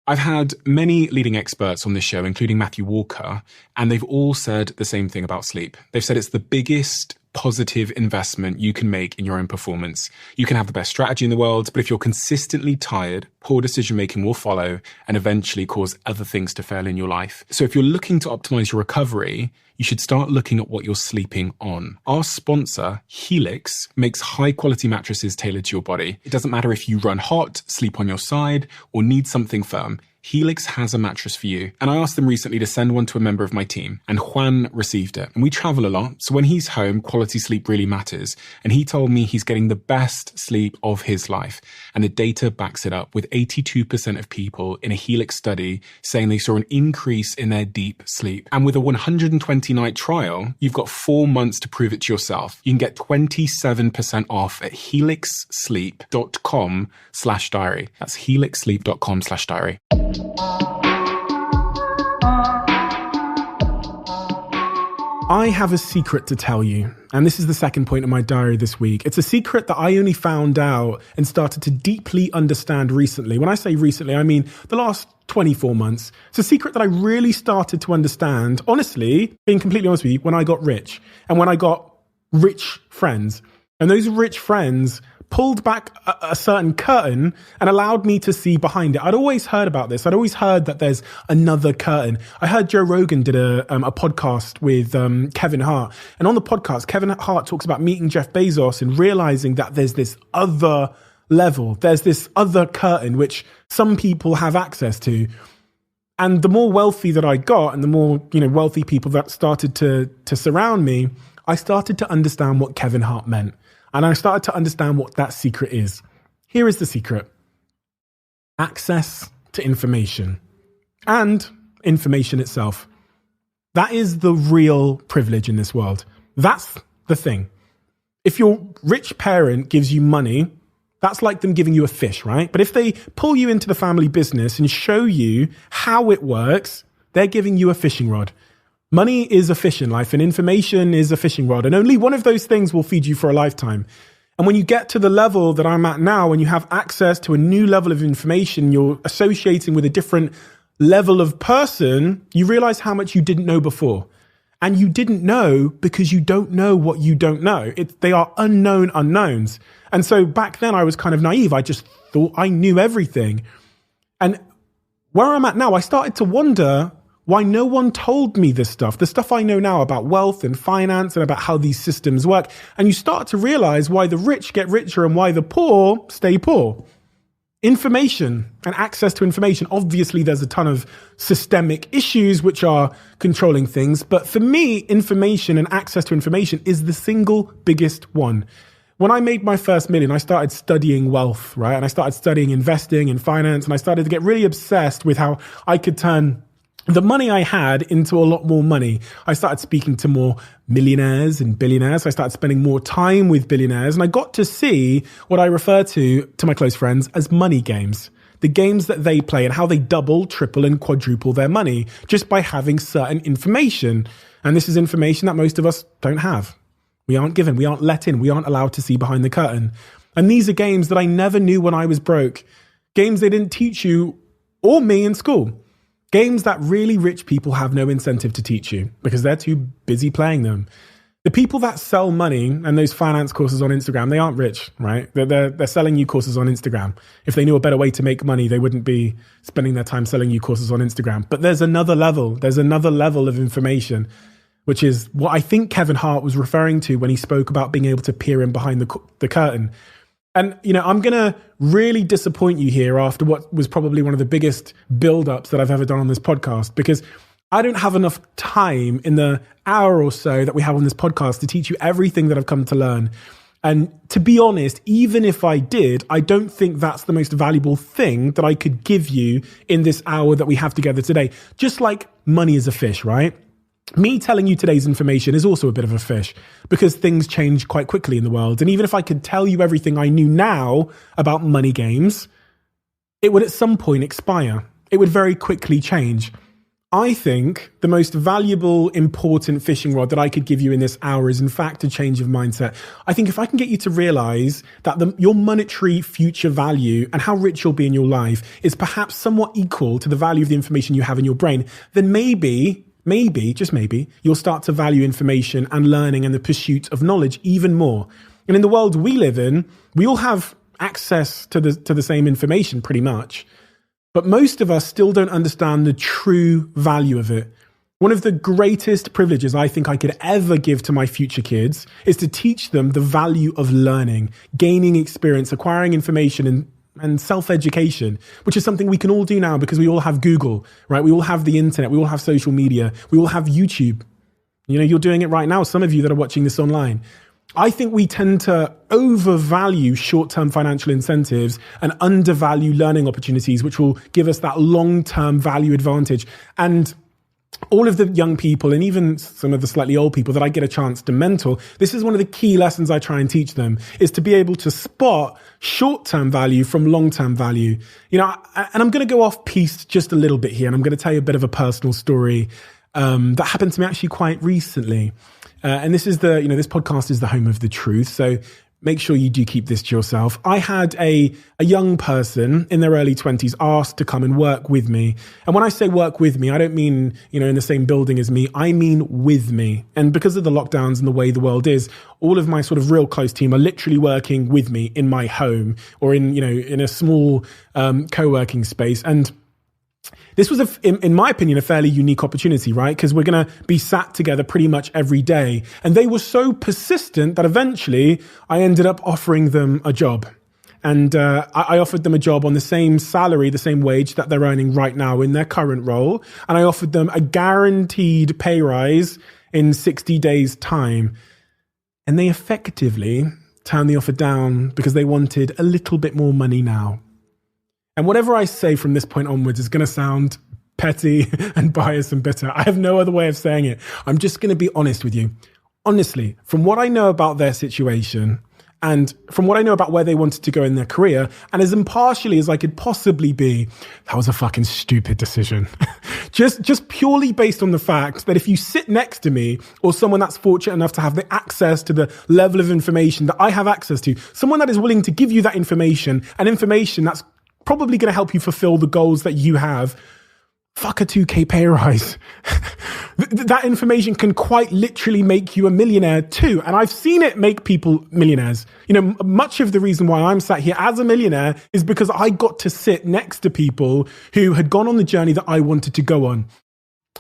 I've had many leading experts on this show, including Matthew Walker, and they've all said the same thing about sleep. They've said it's the biggest positive investment you can make in your own performance. You can have the best strategy in the world, but if you're consistently tired, poor decision-making will follow and eventually cause other things to fail in your life. So if you're looking to optimize your recovery, you should start looking at what you're sleeping on. Our sponsor, Helix, makes high-quality mattresses tailored to your body. It doesn't matter if you run hot, sleep on your side, or need something firm. Helix has a mattress for you. And I asked them recently to send one to a member of my team, and Juan received it. And we travel a lot, so when he's home, quality sleep really matters. And he told me he's getting the best sleep of his life. And the data backs it up, with 82% of people in a Helix study saying they saw an increase in their deep sleep. And with a 120-night trial, you've got 4 months to prove it to yourself. You can get 27% off at helixsleep.com/diary. That's helixsleep.com/diary. I have a secret to tell you, and this is the second point of my diary this week. It's a secret that I only found out and started to deeply understand recently. When I say recently, I mean the last 24 months. It's a secret that I really started to understand, honestly, being completely honest with you, when I got rich and when I got rich friends. And those rich friends pulled back a certain curtain and allowed me to see behind it. I'd always heard about this. I'd always heard that there's another curtain. I heard Joe Rogan did a podcast with Kevin Hart. And on the podcast, Kevin Hart talks about meeting Jeff Bezos and realizing that there's this other level. There's this other curtain which some people have access to. And the more wealthy that I got and the more, wealthy people that started to surround me, I started to understand what Kevin Hart meant. And I started to understand what that secret is. Here is the secret. Access to information and information itself. That is the real privilege in this world. That's the thing. If your rich parent gives you money, that's like them giving you a fish, right? But if they pull you into the family business and show you how it works, they're giving you a fishing rod. Money is a fish in life and information is a fishing rod. And only one of those things will feed you for a lifetime. And when you get to the level that I'm at now, and you have access to a new level of information, you're associating with a different level of person, you realize how much you didn't know before. And you didn't know because you don't know what you don't know. They are unknown unknowns. And so back then I was kind of naive. I just thought I knew everything. And where I'm at now, I started to wonder why no one told me this stuff, the stuff I know now about wealth and finance and about how these systems work. And you start to realize why the rich get richer and why the poor stay poor. Information and access to information. Obviously, there's a ton of systemic issues which are controlling things. But for me, information and access to information is the single biggest one. When I made my first million, I started studying wealth, right? And I started studying investing and finance. And I started to get really obsessed with how I could turn the money I had into a lot more money. I started speaking to more millionaires and billionaires. I started spending more time with billionaires, and I got to see what I refer to my close friends as money games. The games that they play and how they double, triple, and quadruple their money just by having certain information. And this is information that most of us don't have. We aren't given, we aren't let in, we aren't allowed to see behind the curtain. And these are games that I never knew when I was broke. Games they didn't teach you or me in school. Games that really rich people have no incentive to teach you because they're too busy playing them. The people that sell money and those finance courses on Instagram, they aren't rich, right? They're selling you courses on Instagram. If they knew a better way to make money, they wouldn't be spending their time selling you courses on Instagram. But there's another level. There's another level of information, which is what I think Kevin Hart was referring to when he spoke about being able to peer in behind the curtain. And, I'm going to really disappoint you here after what was probably one of the biggest build-ups that I've ever done on this podcast, because I don't have enough time in the hour or so that we have on this podcast to teach you everything that I've come to learn. And to be honest, even if I did, I don't think that's the most valuable thing that I could give you in this hour that we have together today. Just like money is a fish, right? Me telling you today's information is also a bit of a fish because things change quite quickly in the world. And even if I could tell you everything I knew now about money games, it would at some point expire. It would very quickly change. I think the most valuable, important fishing rod that I could give you in this hour is, in fact, a change of mindset. I think if I can get you to realize that your monetary future value and how rich you'll be in your life is perhaps somewhat equal to the value of the information you have in your brain, then maybe, just maybe, you'll start to value information and learning and the pursuit of knowledge even more. And in the world we live in, we all have access to the same information pretty much. But most of us still don't understand the true value of it. One of the greatest privileges I think I could ever give to my future kids is to teach them the value of learning, gaining experience, acquiring information, and self-education, which is something we can all do now because we all have Google, right? We all have the internet. We all have social media. We all have YouTube. You know, you're doing it right now. Some of you that are watching this online. I think we tend to overvalue short-term financial incentives and undervalue learning opportunities, which will give us that long-term value advantage. And all of the young people and even some of the slightly old people that I get a chance to mentor, this is one of the key lessons I try and teach them, is to be able to spot short-term value from long-term value. You know, and I'm going to go off piste just a little bit here, and I'm going to tell you a bit of a personal story that happened to me actually quite recently. And this is this podcast is the home of the truth. So make sure you do keep this to yourself. I had a young person in their early 20s asked to come and work with me. And when I say work with me, I don't mean, in the same building as me. I mean with me. And because of the lockdowns and the way the world is, all of my sort of real close team are literally working with me in my home or in a small co-working space. And this was, in my opinion, a fairly unique opportunity, right? Because we're going to be sat together pretty much every day. And they were so persistent that eventually I ended up offering them a job. And I offered them a job on the same salary, the same wage that they're earning right now in their current role. And I offered them a guaranteed pay rise in 60 days' time. And they effectively turned the offer down because they wanted a little bit more money now. And whatever I say from this point onwards is going to sound petty and biased and bitter. I have no other way of saying it. I'm just going to be honest with you. Honestly, from what I know about their situation and from what I know about where they wanted to go in their career, and as impartially as I could possibly be, that was a fucking stupid decision. just purely based on the fact that if you sit next to me or someone that's fortunate enough to have the access to the level of information that I have access to, someone that is willing to give you that information and information that's probably going to help you fulfill the goals that you have, fuck a 2K pay rise. That information can quite literally make you a millionaire too. And I've seen it make people millionaires. Much of the reason why I'm sat here as a millionaire is because I got to sit next to people who had gone on the journey that I wanted to go on.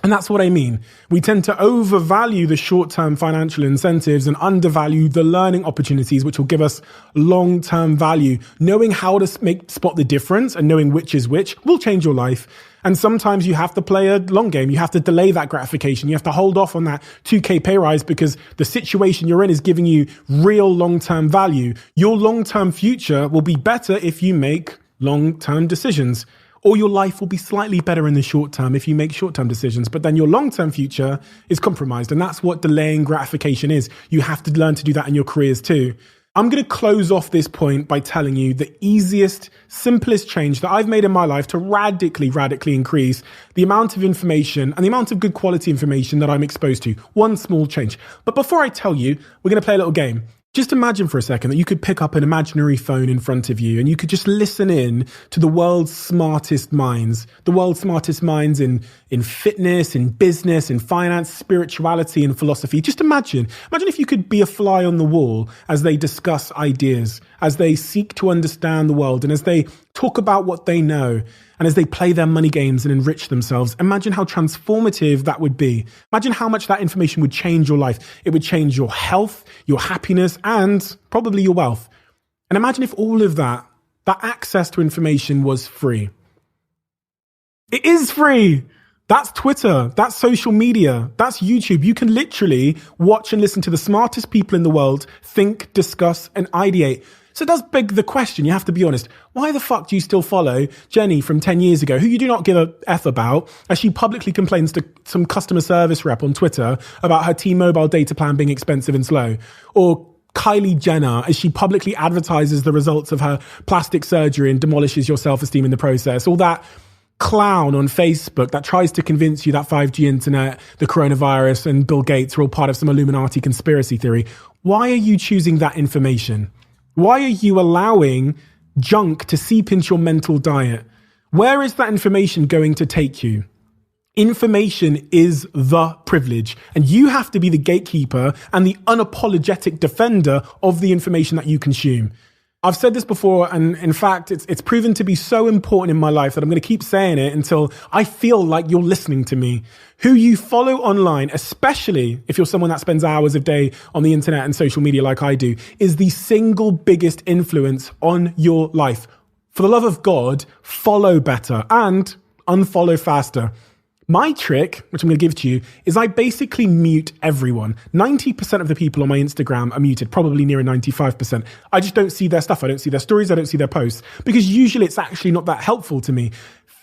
And that's what I mean. We tend to overvalue the short-term financial incentives and undervalue the learning opportunities, which will give us long-term value. Knowing how to spot the difference and knowing which is which will change your life. And sometimes you have to play a long game. You have to delay that gratification. You have to hold off on that 2K pay rise because the situation you're in is giving you real long-term value. Your long-term future will be better if you make long-term decisions. Or your life will be slightly better in the short term if you make short-term decisions, but then your long-term future is compromised. And that's what delaying gratification is. You have to learn to do that in your careers too. I'm going to close off this point by telling you the easiest, simplest change that I've made in my life to radically increase the amount of information and the amount of good quality information that I'm exposed to. One small change. But before I tell you, we're going to play a little game. Just imagine for a second that you could pick up an imaginary phone in front of you and you could just listen in to the world's smartest minds in fitness, in business, in finance, spirituality, and philosophy. Just imagine if you could be a fly on the wall as they discuss ideas, as they seek to understand the world, and as they talk about what they know, and as they play their money games and enrich themselves. Imagine how transformative that would be. Imagine how much that information would change your life. It would change your health, your happiness, and probably your wealth. And imagine if all of that access to information was free. It is free. That's Twitter. That's social media. That's YouTube. You can literally watch and listen to the smartest people in the world think, discuss, and ideate. So it does beg the question, you have to be honest, why the fuck do you still follow Jenny from 10 years ago, who you do not give a F about, as she publicly complains to some customer service rep on Twitter about her T-Mobile data plan being expensive and slow? Or Kylie Jenner, as she publicly advertises the results of her plastic surgery and demolishes your self-esteem in the process? All that clown on Facebook that tries to convince you that 5G internet, the coronavirus, and Bill Gates are all part of some Illuminati conspiracy theory, why are you choosing that information? Why are you allowing junk to seep into your mental diet? Where is that information going to take you? Information is the privilege, and you have to be the gatekeeper and the unapologetic defender of the information that you consume. I've said this before, and in fact, it's proven to be so important in my life that I'm going to keep saying it until I feel like you're listening to me. Who you follow online, especially if you're someone that spends hours a day on the internet and social media like I do, is the single biggest influence on your life. For the love of God, follow better and unfollow faster. My trick, which I'm going to give to you, is I basically mute everyone. 90% of the people on my Instagram are muted, probably nearer 95%. I just don't see their stuff. I don't see their stories. I don't see their posts, because usually it's actually not that helpful to me.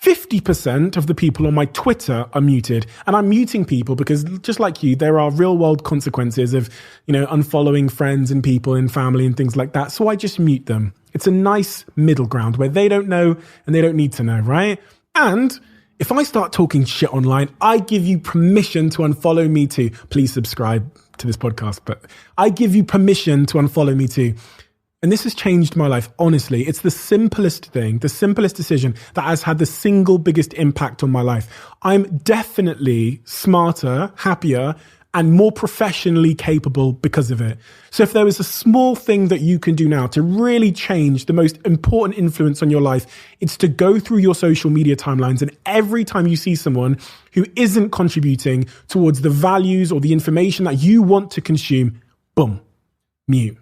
50% of the people on my Twitter are muted, and I'm muting people because, just like you, there are real world consequences of, unfollowing friends and people and family and things like that. So I just mute them. It's a nice middle ground where they don't know and they don't need to know, right? And if I start talking shit online, I give you permission to unfollow me too. Please subscribe to this podcast, but I give you permission to unfollow me too. And this has changed my life. Honestly, it's the simplest thing, the simplest decision that has had the single biggest impact on my life. I'm definitely smarter, happier, and more professionally capable because of it. So if there is a small thing that you can do now to really change the most important influence on your life, it's to go through your social media timelines, and every time you see someone who isn't contributing towards the values or the information that you want to consume, boom, mute.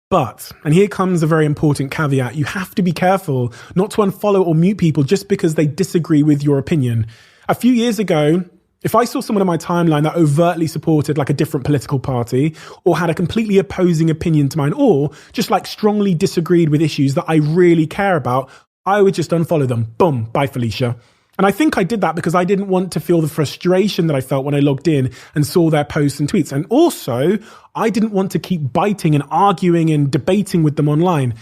But, and here comes a very important caveat, you have to be careful not to unfollow or mute people just because they disagree with your opinion. A few years ago, if I saw someone on my timeline that overtly supported like a different political party, or had a completely opposing opinion to mine, or just like strongly disagreed with issues that I really care about, I would just unfollow them. Boom, bye Felicia. And I think I did that because I didn't want to feel the frustration that I felt when I logged in and saw their posts and tweets. And also, I didn't want to keep biting and arguing and debating with them online.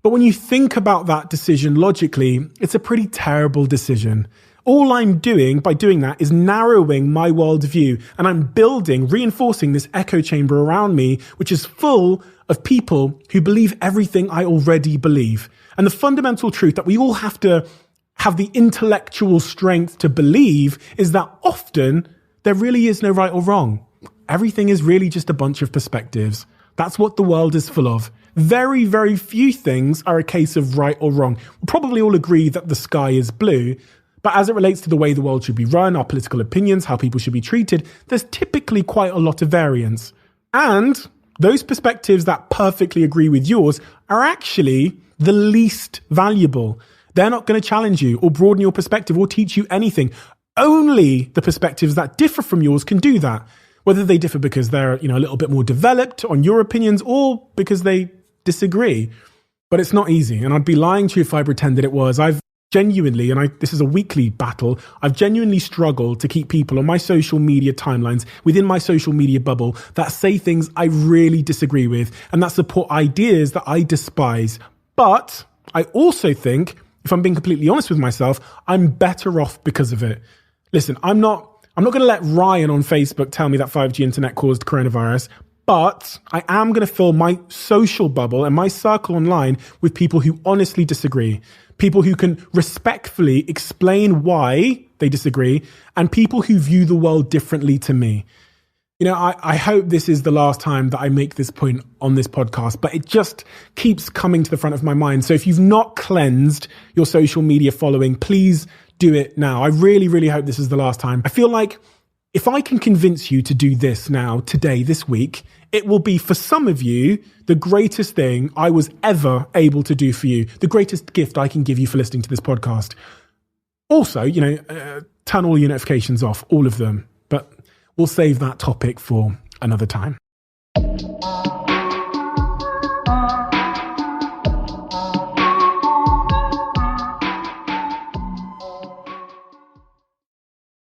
But when you think about that decision logically, it's a pretty terrible decision. All I'm doing by doing that is narrowing my worldview, and I'm reinforcing this echo chamber around me, which is full of people who believe everything I already believe. And the fundamental truth that we all have to have the intellectual strength to believe is that often there really is no right or wrong. Everything is really just a bunch of perspectives. That's what the world is full of. Very, very few things are a case of right or wrong. We'll probably all agree that the sky is blue, but as it relates to the way the world should be run, our political opinions, how people should be treated, there's typically quite a lot of variance. And those perspectives that perfectly agree with yours are actually the least valuable. They're not going to challenge you or broaden your perspective or teach you anything. Only the perspectives that differ from yours can do that. Whether they differ because they're, a little bit more developed on your opinions, or because they disagree. But it's not easy. And I'd be lying to you if I pretended it was. I've genuinely, this is a weekly battle, I've genuinely struggled to keep people on my social media timelines, within my social media bubble, that say things I really disagree with and that support ideas that I despise. But I also think, if I'm being completely honest with myself, I'm better off because of it. Listen, I'm not going to let Ryan on Facebook tell me that 5G internet caused coronavirus, but I am going to fill my social bubble and my circle online with people who honestly disagree, people who can respectfully explain why they disagree, and people who view the world differently to me. I hope this is the last time that I make this point on this podcast, but it just keeps coming to the front of my mind. So if you've not cleansed your social media following, please do it now. I really, really hope this is the last time. I feel like if I can convince you to do this now, today, this week, it will be, for some of you, the greatest thing I was ever able to do for you, the greatest gift I can give you for listening to this podcast. Also, turn all your notifications off, all of them. But we'll save that topic for another time.